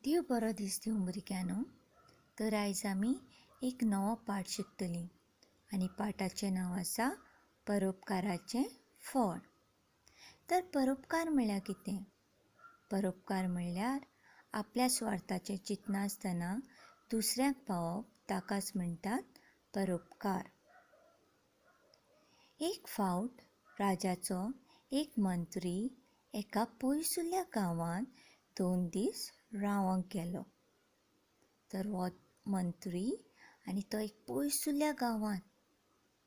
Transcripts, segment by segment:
देव बरो दीस दिवं भुरग्यांनो. तर आयज आमी एक नवो पाठ शिकतलीं आनी पाठाचें नांव आसा परोपकाराचें फळ. तर परोपकार म्हळ्यार कितें? परोपकार म्हळ्यार आपल्या स्वार्थाचें चिंतनासतना दुसऱ्याक पावप, ताकाच म्हणटात परोपकार. एक फावट राजाचो एक मंत्री एका पयसुल्ल्या गांवांत 2 दीस रावंक गेलो. तर हो मंत्री आनी तो एक पयसुल्ल्या गांवांत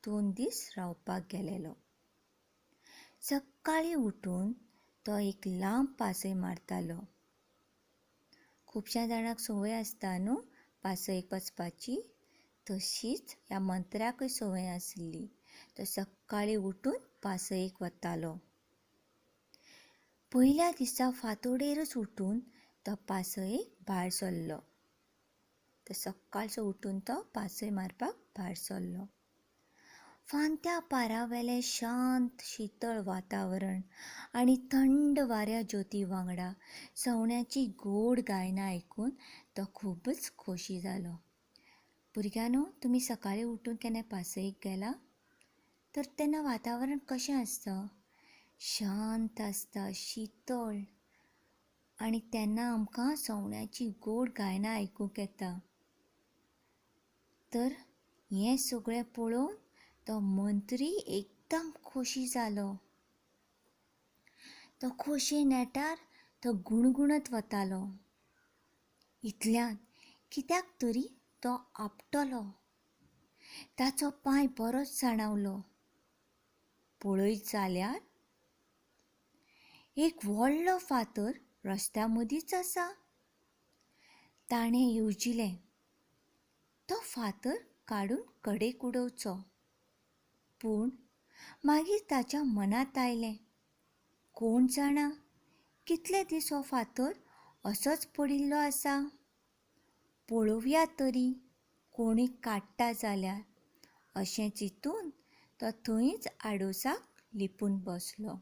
2 दीस रावपाक गेलेलो. सकाळीं उठून तो एक लांब पासय मारतालो. खुबश्या जाणांक संवय आसता न्हू पासयेक वचपाची, तशीच ह्या मंत्र्याकय संवय आशिल्ली. तो सकाळीं उठून पासयेक वतालो. पयल्या दिसा फांतोडेरच उठून तो पासयेक भायर सरलो. तो सकाळचो उठून तो पासय मारपाक भायर सरलो. फांत्या पारावेलें शांत शीतळ वातावरण आनी थंड वाऱ्या ज्योती वांगडा सवण्याची गोड गायनां आयकून तो खूबच खोशी जालो. भुरग्यांनो, तुमी सकाळीं उठून केन्ना पासयेक गेला? तर तेन्ना वातावरण कशें आसता? शांत आसता, शीतळ, आनी तेन्ना आमकां सवण्याची गोड गायनां आयकूंक येता. तर हें सगळें पळोवन तो मंत्री एकदम खोशी जालो. तो खोशये नेटार तो गुणगुणत वतालो. इतल्यान कित्याक तरी तो आपटलो. ताचो पांय बरोच जाणावलो. पळयत जाल्यार एक व्हडलो फातर रस्त्या मदींच आसा. ताणें येवजिलें तो फातर काडून कडेक उडोवचो. पूण मागीर ताच्या मनांत आयलें, कोण जाणा कितले दीस हो फातर असोच पडिल्लो आसा. पळोवया तरी कोणीय काडटा जाल्यार, अशें चिंतून तो थंयच आडोसाक लिपून बसलो.